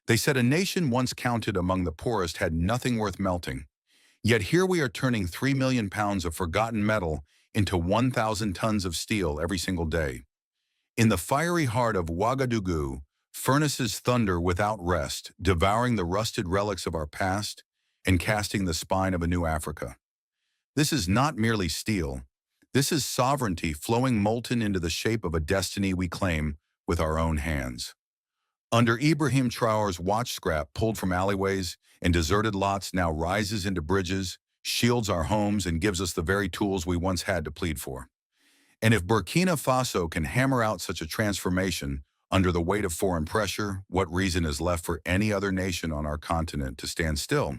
They said a nation once counted among the poorest had nothing worth melting. Yet here we are turning 3 million pounds of forgotten metal into 1,000 tons of steel every single day. In the fiery heart of Ouagadougou, furnaces thunder without rest, devouring the rusted relics of our past and casting the spine of a new Africa. This is not merely steel. This is sovereignty flowing molten into the shape of a destiny we claim with our own hands. Under Ibrahim Traore's watch scrap pulled from alleyways and deserted lots now rises into bridges, shields our homes, and gives us the very tools we once had to plead for. And if Burkina Faso can hammer out such a transformation under the weight of foreign pressure, what reason is left for any other nation on our continent to stand still?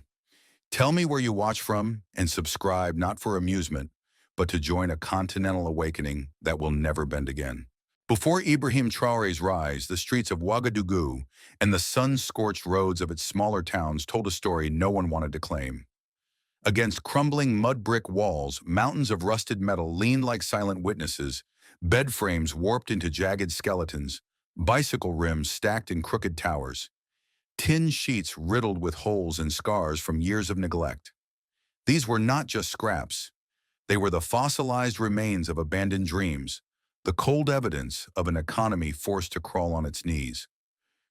Tell me where you watch from and subscribe not for amusement, but to join a continental awakening that will never bend again. Before Ibrahim Traore's rise, the streets of Ouagadougou and the sun-scorched roads of its smaller towns told a story no one wanted to claim. Against crumbling mud brick walls, mountains of rusted metal leaned like silent witnesses, bed frames warped into jagged skeletons, bicycle rims stacked in crooked towers, tin sheets riddled with holes and scars from years of neglect. These were not just scraps. They were the fossilized remains of abandoned dreams, the cold evidence of an economy forced to crawl on its knees.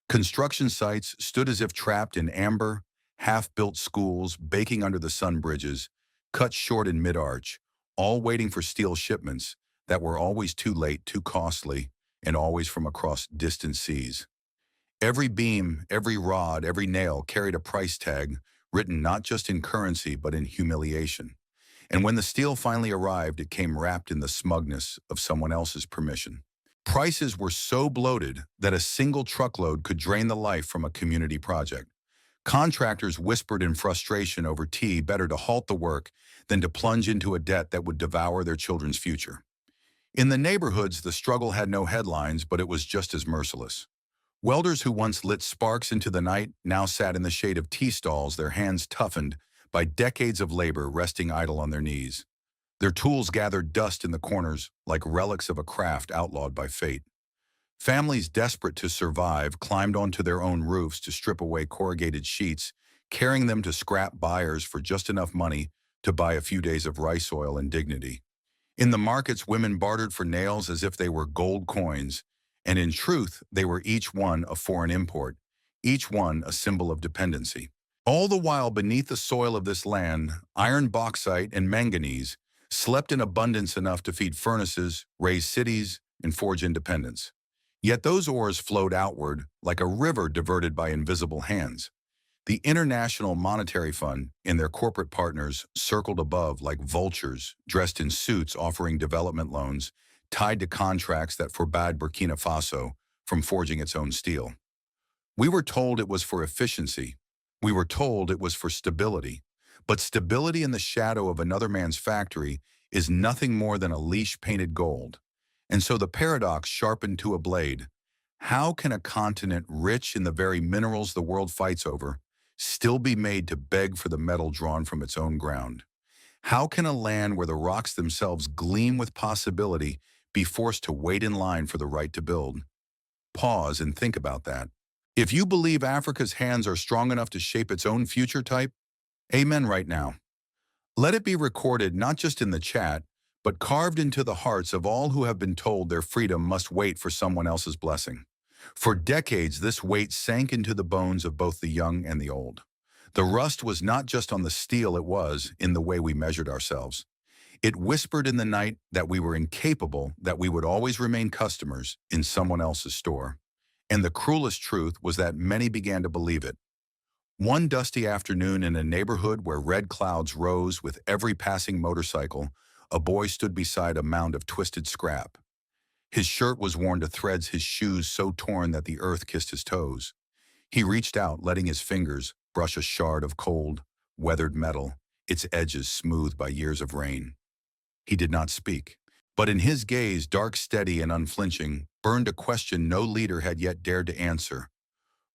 Construction sites stood as if trapped in amber, half-built schools baking under the sun bridges, cut short in mid-arch, all waiting for steel shipments that were always too late, too costly, and always from across distant seas. Every beam, every rod, every nail carried a price tag written not just in currency but in humiliation. And when the steel finally arrived, it came wrapped in the smugness of someone else's permission. Prices were so bloated that a single truckload could drain the life from a community project. Contractors whispered in frustration over tea, better to halt the work than to plunge into a debt that would devour their children's future. In the neighborhoods, the struggle had no headlines, but it was just as merciless. Welders who once lit sparks into the night now sat in the shade of tea stalls, their hands toughened by decades of labor resting idle on their knees. Their tools gathered dust in the corners like relics of a craft outlawed by fate. Families desperate to survive climbed onto their own roofs to strip away corrugated sheets, carrying them to scrap buyers for just enough money to buy a few days of rice oil and dignity. In the markets, women bartered for nails as if they were gold coins, and in truth, they were each one a foreign import, each one a symbol of dependency. All the while beneath the soil of this land, iron, bauxite, and manganese slept in abundance enough to feed furnaces, raise cities, and forge independence. Yet those ores flowed outward like a river diverted by invisible hands. The International Monetary Fund and their corporate partners circled above like vultures dressed in suits offering development loans tied to contracts that forbade Burkina Faso from forging its own steel. We were told it was for efficiency. We were told it was for stability. But stability in the shadow of another man's factory is nothing more than a leash painted gold. And so the paradox sharpened to a blade. How can a continent rich in the very minerals the world fights over still be made to beg for the metal drawn from its own ground? How can a land where the rocks themselves gleam with possibility be forced to wait in line for the right to build? Pause and think about that. If you believe Africa's hands are strong enough to shape its own future, type amen right now. Let it be recorded not just in the chat, but carved into the hearts of all who have been told their freedom must wait for someone else's blessing. For decades, this weight sank into the bones of both the young and the old. The rust was not just on the steel, it was in the way we measured ourselves. It whispered in the night that we were incapable, that we would always remain customers in someone else's store. And the cruelest truth was that many began to believe it. One dusty afternoon in a neighborhood where red clouds rose with every passing motorcycle, a boy stood beside a mound of twisted scrap. His shirt was worn to threads, his shoes so torn that the earth kissed his toes. He reached out, letting his fingers brush a shard of cold, weathered metal, its edges smoothed by years of rain. He did not speak, but in his gaze, dark, steady, and unflinching, burned a question no leader had yet dared to answer.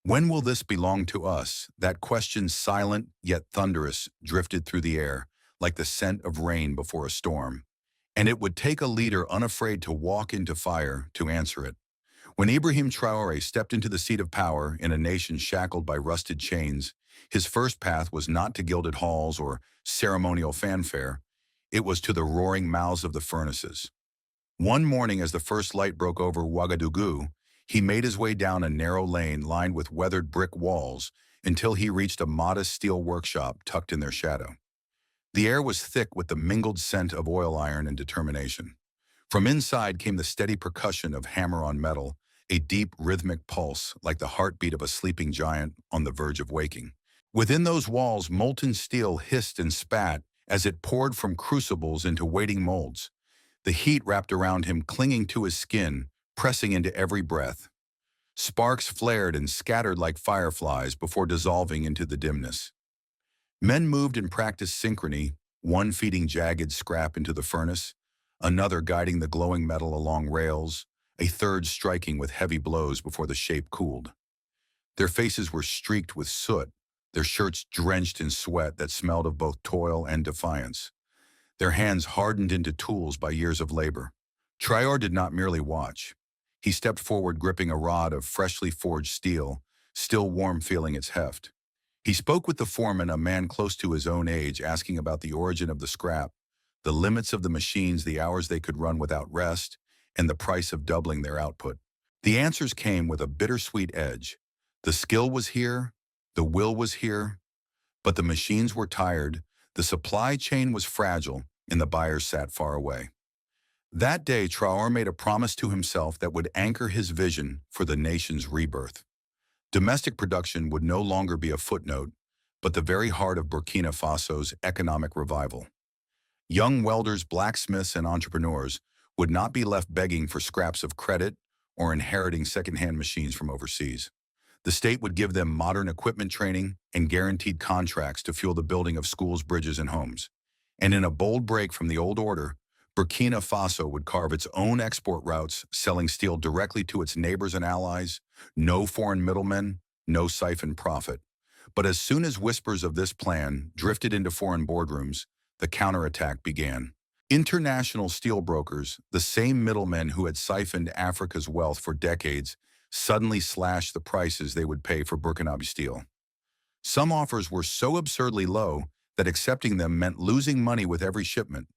When will this belong to us? That question, silent yet thunderous, drifted through the air like the scent of rain before a storm. And it would take a leader unafraid to walk into fire to answer it. When Ibrahim Traore stepped into the seat of power in a nation shackled by rusted chains, his first path was not to gilded halls or ceremonial fanfare. It was to the roaring mouths of the furnaces. One morning as the first light broke over Ouagadougou, he made his way down a narrow lane lined with weathered brick walls until he reached a modest steel workshop tucked in their shadow. The air was thick with the mingled scent of oil iron and determination. From inside came the steady percussion of hammer on metal, a deep rhythmic pulse like the heartbeat of a sleeping giant on the verge of waking. Within those walls, molten steel hissed and spat as it poured from crucibles into waiting molds. The heat wrapped around him, clinging to his skin, pressing into every breath. Sparks flared and scattered like fireflies before dissolving into the dimness. Men moved in practiced synchrony, one feeding jagged scrap into the furnace, another guiding the glowing metal along rails, a third striking with heavy blows before the shape cooled. Their faces were streaked with soot, their shirts drenched in sweat that smelled of both toil and defiance. Their hands hardened into tools by years of labor. Traore did not merely watch. He stepped forward gripping a rod of freshly forged steel, still warm feeling its heft. He spoke with the foreman, a man close to his own age, asking about the origin of the scrap, the limits of the machines, the hours they could run without rest, and the price of doubling their output. The answers came with a bittersweet edge. The skill was here, the will was here, but the machines were tired, the supply chain was fragile, and the buyers sat far away. That day, Traore made a promise to himself that would anchor his vision for the nation's rebirth. Domestic production would no longer be a footnote, but the very heart of Burkina Faso's economic revival. Young welders, blacksmiths, and entrepreneurs would not be left begging for scraps of credit or inheriting secondhand machines from overseas. The state would give them modern equipment training and guaranteed contracts to fuel the building of schools, bridges, and homes. And in a bold break from the old order, Burkina Faso would carve its own export routes, selling steel directly to its neighbors and allies, no foreign middlemen, no siphoned profit. But as soon as whispers of this plan drifted into foreign boardrooms, the counterattack began. International steel brokers, the same middlemen who had siphoned Africa's wealth for decades, suddenly slashed the prices they would pay for Burkinabe steel. Some offers were so absurdly low that accepting them meant losing money with every shipment.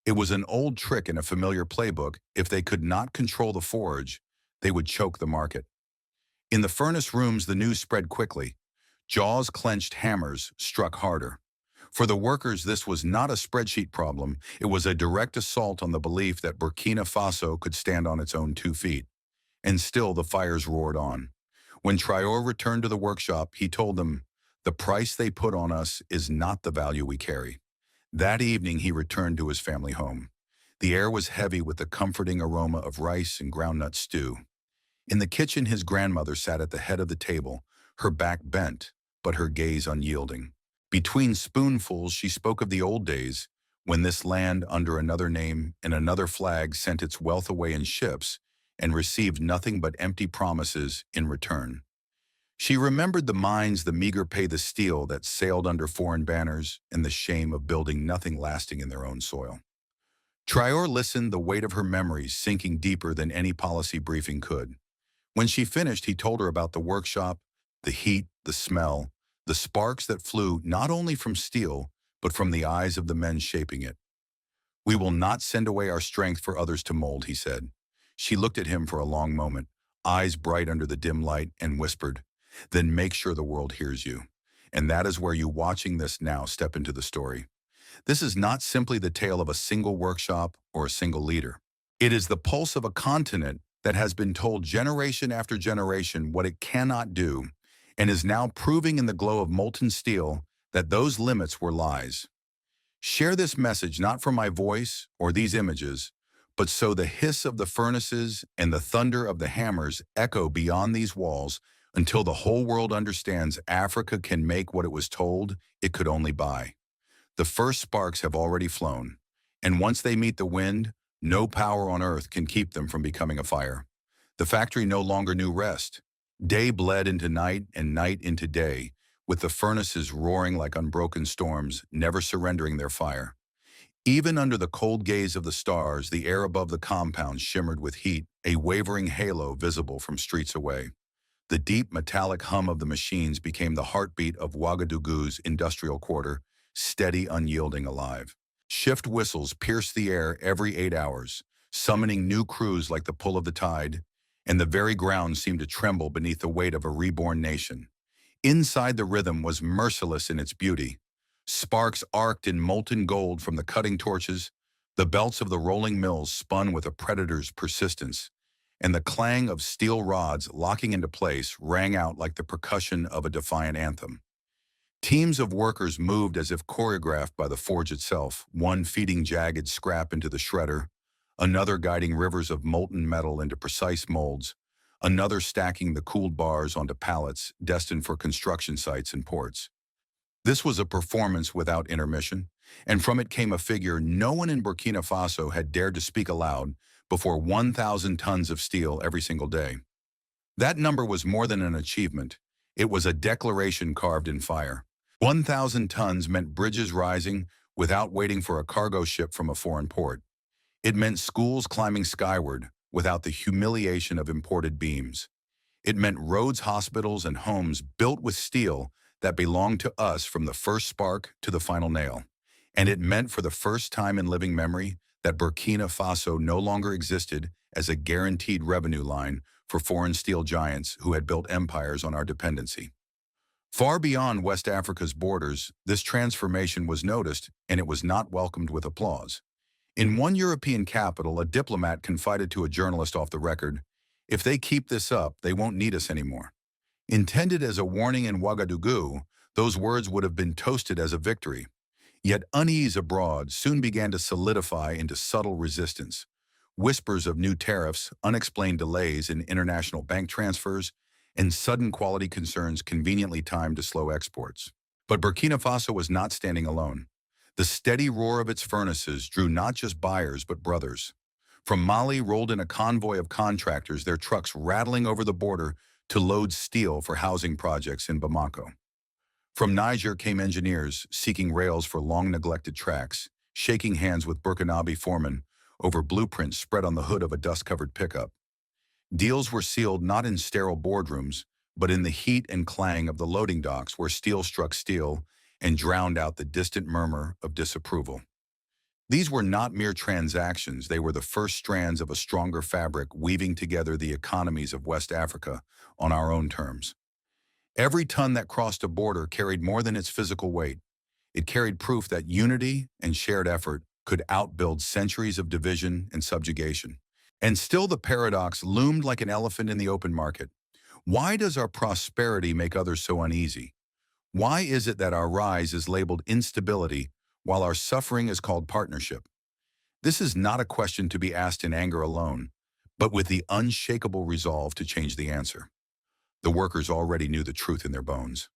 It was an old trick in a familiar playbook. If they could not control the forge, they would choke the market. In the furnace rooms, the news spread quickly. Jaws clenched, hammers struck harder. For the workers, this was not a spreadsheet problem. It was a direct assault on the belief that Burkina Faso could stand on its own 2 feet. And still the fires roared on. When Traore returned to the workshop, he told them, "The price they put on us is not the value we carry." That evening, he returned to his family home. The air was heavy with the comforting aroma of rice and groundnut stew. In the kitchen, his grandmother sat at the head of the table, her back bent, but her gaze unyielding. Between spoonfuls, she spoke of the old days, when this land, under another name and another flag, sent its wealth away in ships and received nothing but empty promises in return. She remembered the mines, the meager pay, the steel that sailed under foreign banners, and the shame of building nothing lasting in their own soil. Traore listened, the weight of her memories sinking deeper than any policy briefing could. When she finished, he told her about the workshop, the heat, the smell, the sparks that flew not only from steel, but from the eyes of the men shaping it. "We will not send away our strength for others to mold," he said. She looked at him for a long moment, eyes bright under the dim light, and whispered, "Then make sure the world hears you." And that is where you watching this now step into the story. This is not simply the tale of a single workshop or a single leader. It is the pulse of a continent that has been told generation after generation what it cannot do, and is now proving in the glow of molten steel that those limits were lies. Share this message not for my voice or these images, but so the hiss of the furnaces and the thunder of the hammers echo beyond these walls until the whole world understands Africa can make what it was told it could only buy. The first sparks have already flown, and once they meet the wind, no power on earth can keep them from becoming a fire. The factory no longer knew rest. Day bled into night and night into day, with the furnaces roaring like unbroken storms, never surrendering their fire. Even under the cold gaze of the stars, the air above the compound shimmered with heat, a wavering halo visible from streets away. The deep metallic hum of the machines became the heartbeat of Ouagadougou's industrial quarter, steady, unyielding, alive. Shift whistles pierced the air every 8 hours, summoning new crews like the pull of the tide, and the very ground seemed to tremble beneath the weight of a reborn nation. Inside the rhythm was merciless in its beauty. Sparks arced in molten gold from the cutting torches, the belts of the rolling mills spun with a predator's persistence, and the clang of steel rods locking into place rang out like the percussion of a defiant anthem. Teams of workers moved as if choreographed by the forge itself, one feeding jagged scrap into the shredder, another guiding rivers of molten metal into precise molds, another stacking the cooled bars onto pallets destined for construction sites and ports. This was a performance without intermission, and from it came a figure no one in Burkina Faso had dared to speak aloud before: 1,000 tons of steel every single day. That number was more than an achievement. It was a declaration carved in fire. 1,000 tons meant bridges rising without waiting for a cargo ship from a foreign port. It meant schools climbing skyward without the humiliation of imported beams. It meant roads, hospitals, and homes built with steel that belonged to us from the first spark to the final nail. And it meant, for the first time in living memory, that Burkina Faso no longer existed as a guaranteed revenue line for foreign steel giants who had built empires on our dependency. Far beyond West Africa's borders, this transformation was noticed, and it was not welcomed with applause. In one European capital, a diplomat confided to a journalist off the record, "If they keep this up, they won't need us anymore." Intended as a warning in Ouagadougou, those words would have been toasted as a victory. Yet unease abroad soon began to solidify into subtle resistance. Whispers of new tariffs, unexplained delays in international bank transfers, and sudden quality concerns conveniently timed to slow exports. But Burkina Faso was not standing alone. The steady roar of its furnaces drew not just buyers but brothers. From Mali rolled in a convoy of contractors, their trucks rattling over the border to load steel for housing projects in Bamako. From Niger came engineers seeking rails for long-neglected tracks, shaking hands with Burkinabe foremen over blueprints spread on the hood of a dust-covered pickup. Deals were sealed not in sterile boardrooms, but in the heat and clang of the loading docks, where steel struck steel and drowned out the distant murmur of disapproval. These were not mere transactions. They were the first strands of a stronger fabric weaving together the economies of West Africa on our own terms. Every ton that crossed a border carried more than its physical weight. It carried proof that unity and shared effort could outbuild centuries of division and subjugation. And still the paradox loomed like an elephant in the open market. Why does our prosperity make others so uneasy? Why is it that our rise is labeled instability while our suffering is called partnership? This is not a question to be asked in anger alone, but with the unshakable resolve to change the answer. The workers already knew the truth in their bones.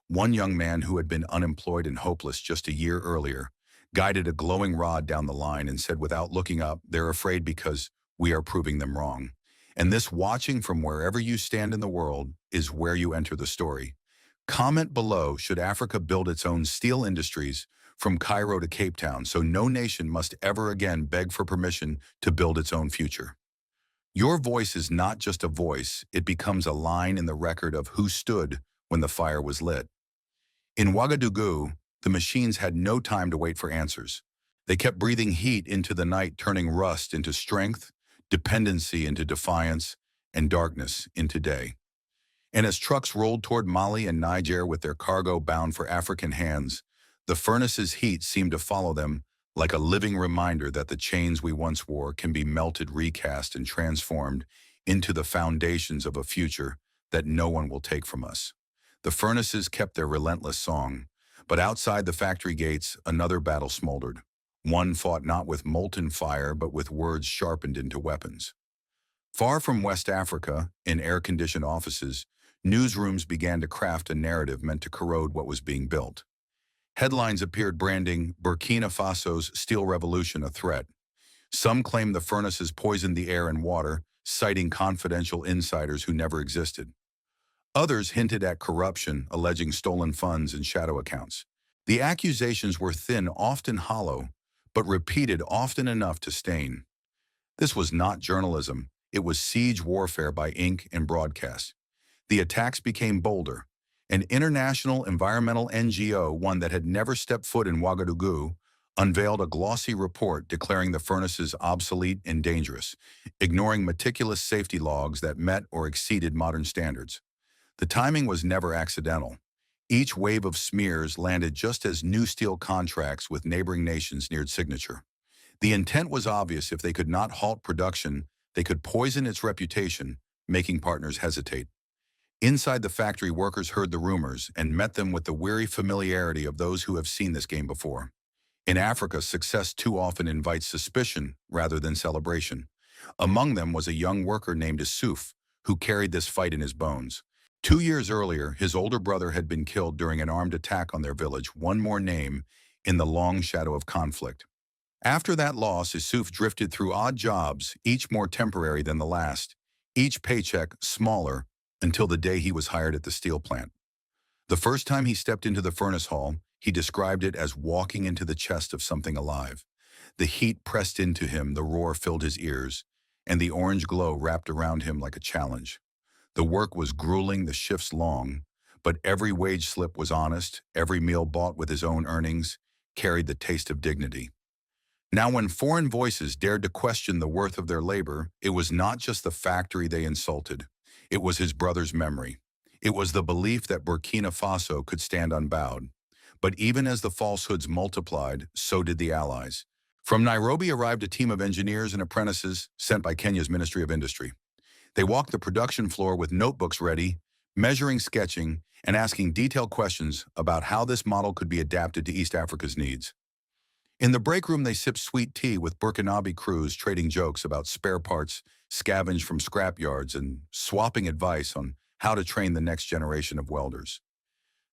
One young man who had been unemployed and hopeless just a year earlier guided a glowing rod down the line and said without looking up, "They're afraid because we are proving them wrong." And this, watching from wherever you stand in the world, is where you enter the story. Comment below, should Africa build its own steel industries from Cairo to Cape Town so no nation must ever again beg for permission to build its own future? Your voice is not just a voice, it becomes a line in the record of who stood when the fire was lit. In Ouagadougou, the machines had no time to wait for answers. They kept breathing heat into the night, turning rust into strength, dependency into defiance, and darkness into day. And as trucks rolled toward Mali and Niger with their cargo bound for African hands, the furnace's heat seemed to follow them like a living reminder that the chains we once wore can be melted, recast, and transformed into the foundations of a future that no one will take from us. The furnaces kept their relentless song, but outside the factory gates, another battle smoldered. One fought not with molten fire, but with words sharpened into weapons. Far from West Africa, in air-conditioned offices, newsrooms began to craft a narrative meant to corrode what was being built. Headlines appeared branding Burkina Faso's steel revolution a threat. Some claimed the furnaces poisoned the air and water, citing confidential insiders who never existed. Others hinted at corruption, alleging stolen funds and shadow accounts. The accusations were thin, often hollow, but repeated often enough to stain. This was not journalism. It was siege warfare by ink and broadcast. The attacks became bolder. An international environmental NGO, one that had never stepped foot in Ouagadougou, unveiled a glossy report declaring the furnaces obsolete and dangerous, ignoring meticulous safety logs that met or exceeded modern standards. The timing was never accidental. Each wave of smears landed just as new steel contracts with neighboring nations neared signature. The intent was obvious: if they could not halt production, they could poison its reputation, making partners hesitate. Inside the factory, workers heard the rumors and met them with the weary familiarity of those who have seen this game before. In Africa, success too often invites suspicion rather than celebration. Among them was a young worker named Issouf, who carried this fight in his bones. 2 years earlier, his older brother had been killed during an armed attack on their village, one more name in the long shadow of conflict. After that loss, Issouf drifted through odd jobs, each more temporary than the last, each paycheck smaller, until the day he was hired at the steel plant. The first time he stepped into the furnace hall, he described it as walking into the chest of something alive. The heat pressed into him, the roar filled his ears, and the orange glow wrapped around him like a challenge. The work was grueling, the shifts long, but every wage slip was honest, every meal bought with his own earnings carried the taste of dignity. Now, when foreign voices dared to question the worth of their labor, it was not just the factory they insulted. It was his brother's memory. It was the belief that Burkina Faso could stand unbowed. But even as the falsehoods multiplied, so did the allies. From Nairobi arrived a team of engineers and apprentices sent by Kenya's Ministry of Industry. They walked the production floor with notebooks ready, measuring, sketching, and asking detailed questions about how this model could be adapted to East Africa's needs. In the break room, they sipped sweet tea with Burkinabe crews, trading jokes about spare parts scavenged from scrap yards and swapping advice on how to train the next generation of welders.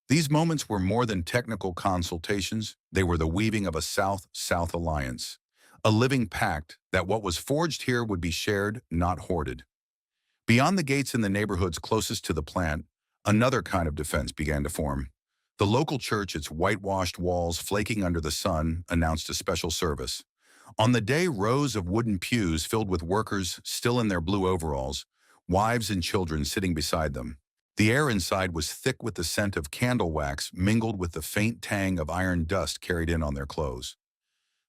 These moments were more than technical consultations. They were the weaving of a South-South alliance, a living pact that what was forged here would be shared, not hoarded. Beyond the gates in the neighborhoods closest to the plant, another kind of defense began to form. The local church, its whitewashed walls flaking under the sun, announced a special service. On the day, rows of wooden pews filled with workers still in their blue overalls, wives and children sitting beside them. The air inside was thick with the scent of candle wax mingled with the faint tang of iron dust carried in on their clothes.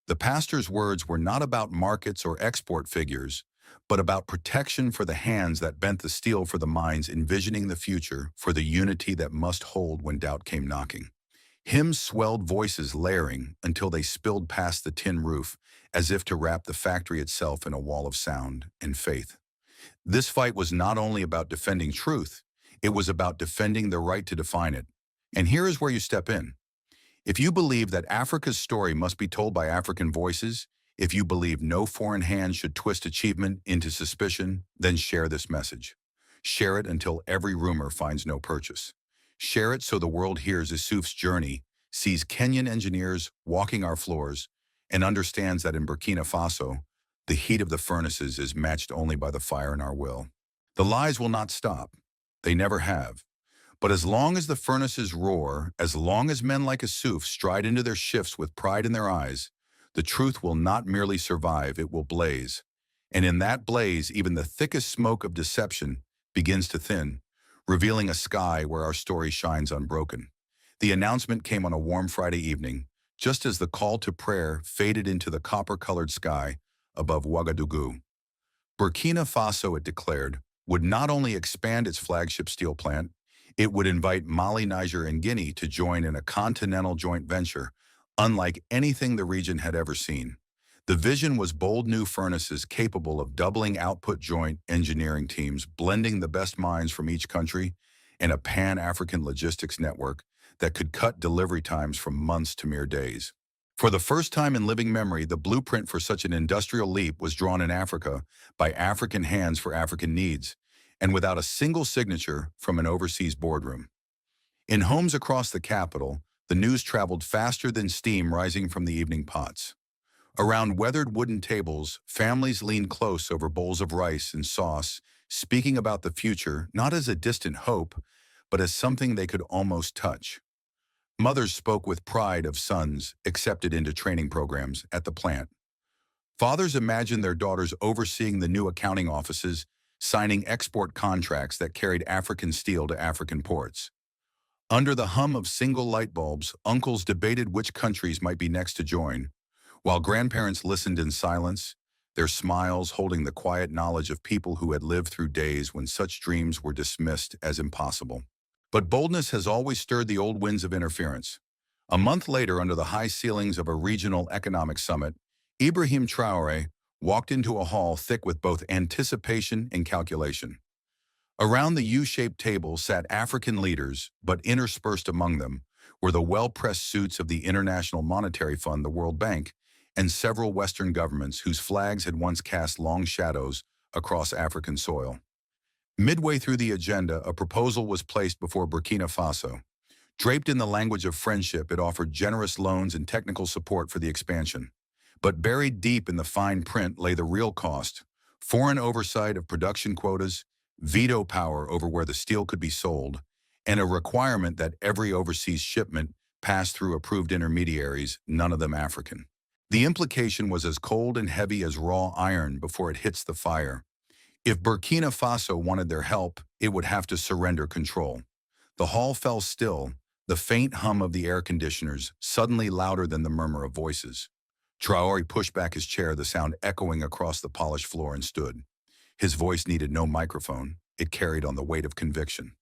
The pastor's words were not about markets or export figures, but about protection for the hands that bent the steel for the minds envisioning the future, for the unity that must hold when doubt came knocking. Hymns swelled, voices layering until they spilled past the tin roof, as if to wrap the factory itself in a wall of sound and faith. This fight was not only about defending truth, it was about defending the right to define it. And here is where you step in. If you believe that Africa's story must be told by African voices, if you believe no foreign hand should twist achievement into suspicion, then share this message. Share it until every rumor finds no purchase. Share it so the world hears Issouf's journey, sees Kenyan engineers walking our floors, and understands that in Burkina Faso, the heat of the furnaces is matched only by the fire in our will. The lies will not stop. They never have. But as long as the furnaces roar, as long as men like Issouf stride into their shifts with pride in their eyes, the truth will not merely survive, it will blaze. And in that blaze, even the thickest smoke of deception begins to thin, revealing a sky where our story shines unbroken. The announcement came on a warm Friday evening, just as the call to prayer faded into the copper-colored sky above Ouagadougou. Burkina Faso, it declared, would not only expand its flagship steel plant, it would invite Mali, Niger, and Guinea to join in a continental joint venture, unlike anything the region had ever seen. The vision was bold: new furnaces capable of doubling output, joint engineering teams, blending the best minds from each country, and a pan-African logistics network that could cut delivery times from months to mere days. For the first time in living memory, the blueprint for such an industrial leap was drawn in Africa by African hands for African needs, and without a single signature from an overseas boardroom. In homes across the capital, the news traveled faster than steam rising from the evening pots. Around weathered wooden tables, families leaned close over bowls of rice and sauce, speaking about the future not as a distant hope, but as something they could almost touch. Mothers spoke with pride of sons accepted into training programs at the plant. Fathers imagined their daughters overseeing the new accounting offices, signing export contracts that carried African steel to African ports. Under the hum of single light bulbs, uncles debated which countries might be next to join, while grandparents listened in silence, their smiles holding the quiet knowledge of people who had lived through days when such dreams were dismissed as impossible. But boldness has always stirred the old winds of interference. A month later, under the high ceilings of a regional economic summit, Ibrahim Traore walked into a hall thick with both anticipation and calculation. Around the U-shaped table sat African leaders, but interspersed among them were the well-pressed suits of the International Monetary Fund, the World Bank, and several Western governments whose flags had once cast long shadows across African soil. Midway through the agenda, a proposal was placed before Burkina Faso. Draped in the language of friendship, it offered generous loans and technical support for the expansion. But buried deep in the fine print lay the real cost: foreign oversight of production quotas, veto power over where the steel could be sold, and a requirement that every overseas shipment pass through approved intermediaries, none of them African. The implication was as cold and heavy as raw iron before it hits the fire. If Burkina Faso wanted their help, it would have to surrender control. The hall fell still, the faint hum of the air conditioners suddenly louder than the murmur of voices. Traore pushed back his chair, the sound echoing across the polished floor, and stood. His voice needed no microphone. It carried on the weight of conviction.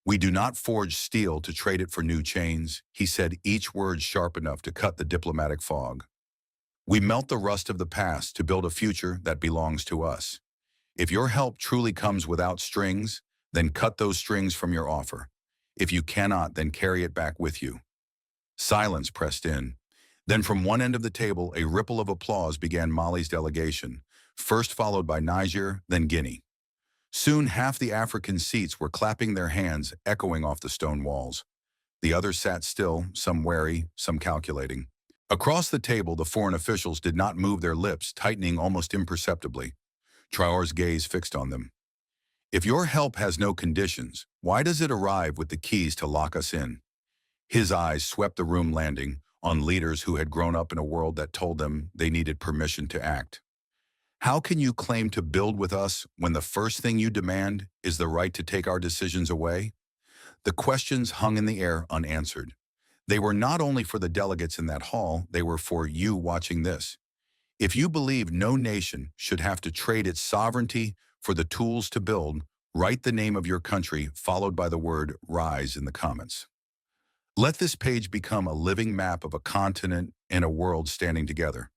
"We do not forge steel to trade it for new chains," he said, each word sharp enough to cut the diplomatic fog. "We melt the rust of the past to build a future that belongs to us. If your help truly comes without strings, then cut those strings from your offer. If you cannot, then carry it back with you." Silence pressed in. Then from one end of the table, a ripple of applause began Mali's delegation, first followed by Niger, then Guinea. Soon half the African seats were clapping their hands, echoing off the stone walls. The others sat still, some wary, some calculating. Across the table, the foreign officials did not move, their lips tightening almost imperceptibly. Traore's gaze fixed on them. "If your help has no conditions, why does it arrive with the keys to lock us in?" His eyes swept the room, landing on leaders who had grown up in a world that told them they needed permission to act. "How can you claim to build with us when the first thing you demand is the right to take our decisions away?" The questions hung in the air unanswered. They were not only for the delegates in that hall, they were for you watching this. If you believe no nation should have to trade its sovereignty for the tools to build, write the name of your country followed by the word "rise" in the comments. Let this page become a living map of a continent and a world standing together.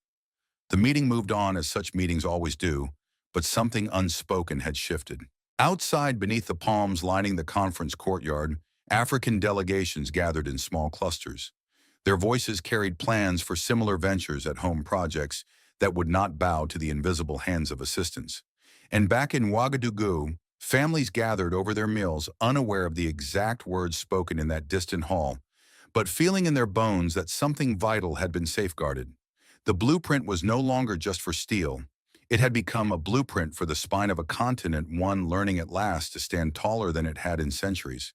The meeting moved on as such meetings always do, but something unspoken had shifted. Outside, beneath the palms lining the conference courtyard, African delegations gathered in small clusters. Their voices carried plans for similar ventures at home, projects that would not bow to the invisible hands of assistance. And back in Ouagadougou, families gathered over their meals, unaware of the exact words spoken in that distant hall, but feeling in their bones that something vital had been safeguarded. The blueprint was no longer just for steel. It had become a blueprint for the spine of a continent, one learning at last to stand taller than it had in centuries.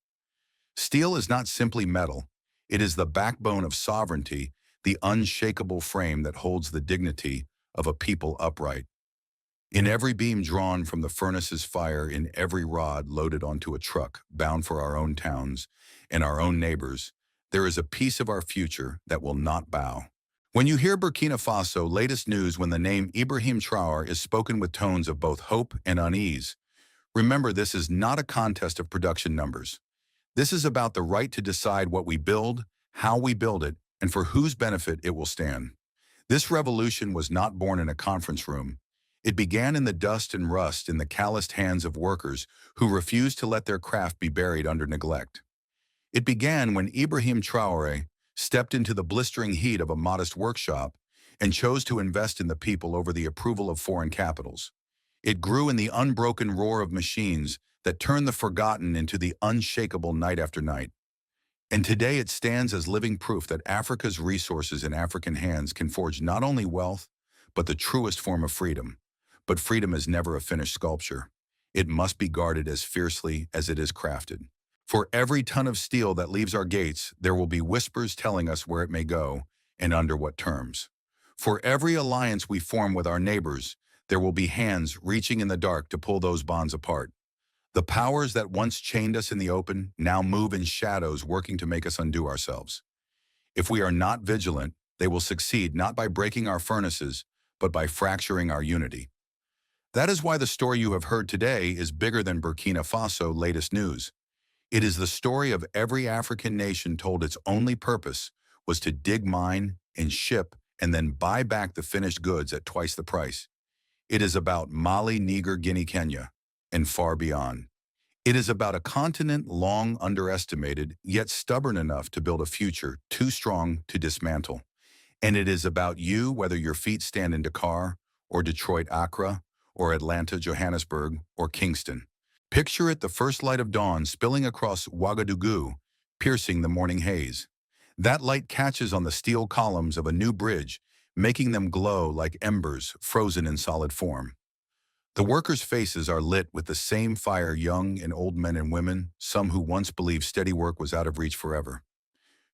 Steel is not simply metal. It is the backbone of sovereignty, the unshakable frame that holds the dignity of a people upright. In every beam drawn from the furnace's fire, in every rod loaded onto a truck bound for our own towns and our own neighbors, there is a piece of our future that will not bow. When you hear Burkina Faso latest news, when the name Ibrahim Traore is spoken with tones of both hope and unease, remember this is not a contest of production numbers. This is about the right to decide what we build, how we build it, and for whose benefit it will stand. This revolution was not born in a conference room. It began in the dust and rust, in the calloused hands of workers who refused to let their craft be buried under neglect. It began when Ibrahim Traore stepped into the blistering heat of a modest workshop and chose to invest in the people over the approval of foreign capitals. It grew in the unbroken roar of machines that turned the forgotten into the unshakable night after night. And today it stands as living proof that Africa's resources in African hands can forge not only wealth, but the truest form of freedom. But freedom is never a finished sculpture. It must be guarded as fiercely as it is crafted. For every ton of steel that leaves our gates, there will be whispers telling us where it may go and under what terms. For every alliance we form with our neighbors, there will be hands reaching in the dark to pull those bonds apart. The powers that once chained us in the open now move in shadows, working to make us undo ourselves. If we are not vigilant, they will succeed not by breaking our furnaces, but by fracturing our unity. That is why the story you have heard today is bigger than Burkina Faso latest news. It is the story of every African nation told its only purpose was to dig mine and ship and then buy back the finished goods at twice the price. It is about Mali, Niger, Guinea, Kenya, and far beyond. It is about a continent long underestimated, yet stubborn enough to build a future too strong to dismantle. And it is about you, whether your feet stand in Dakar, or Detroit, Accra, or Atlanta, Johannesburg, or Kingston. Picture it, the first light of dawn spilling across Ouagadougou, piercing the morning haze. That light catches on the steel columns of a new bridge, making them glow like embers frozen in solid form. The workers' faces are lit with the same fire, young and old men and women, some who once believed steady work was out of reach forever.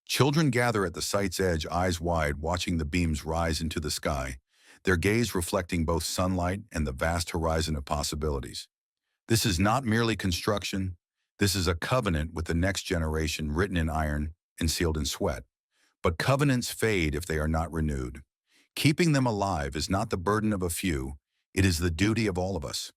Children gather at the site's edge, eyes wide, watching the beams rise into the sky, their gaze reflecting both sunlight and the vast horizon of possibilities. This is not merely construction. This is a covenant with the next generation, written in iron and sealed in sweat. But covenants fade if they are not renewed. Keeping them alive is not the burden of a few. It is the duty of all of us.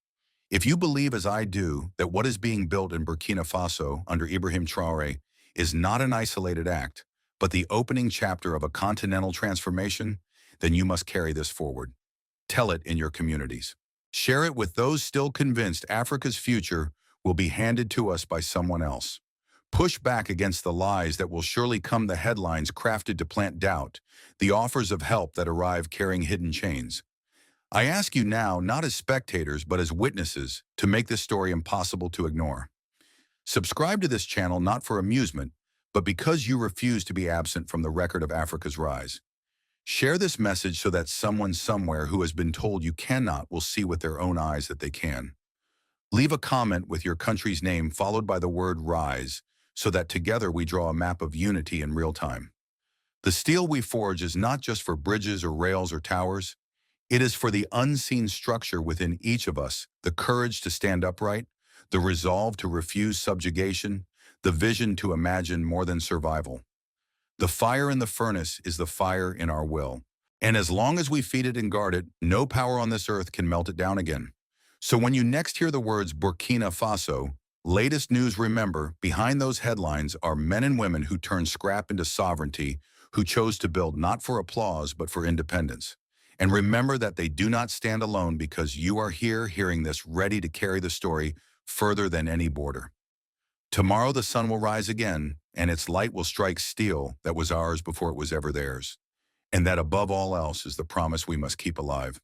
If you believe, as I do, that what is being built in Burkina Faso under Ibrahim Traore is not an isolated act, but the opening chapter of a continental transformation, then you must carry this forward. Tell it in your communities. Share it with those still convinced Africa's future will be handed to us by someone else. Push back against the lies that will surely come, the headlines crafted to plant doubt, the offers of help that arrive carrying hidden chains. I ask you now, not as spectators, but as witnesses, to make this story impossible to ignore. Subscribe to this channel not for amusement, but because you refuse to be absent from the record of Africa's rise. Share this message so that someone somewhere who has been told you cannot will see with their own eyes that they can. Leave a comment with your country's name followed by the word RISE, so that together we draw a map of unity in real time. The steel we forge is not just for bridges or rails or towers. It is for the unseen structure within each of us, the courage to stand upright, the resolve to refuse subjugation, the vision to imagine more than survival. The fire in the furnace is the fire in our will. And as long as we feed it and guard it, no power on this earth can melt it down again. So when you next hear the words Burkina Faso, latest news, remember, behind those headlines are men and women who turned scrap into sovereignty, who chose to build not for applause but for independence. And remember that they do not stand alone, because you are here hearing this, ready to carry the story further than any border. Tomorrow the sun will rise again, and its light will strike steel that was ours before it was ever theirs. And that above all else is the promise we must keep alive.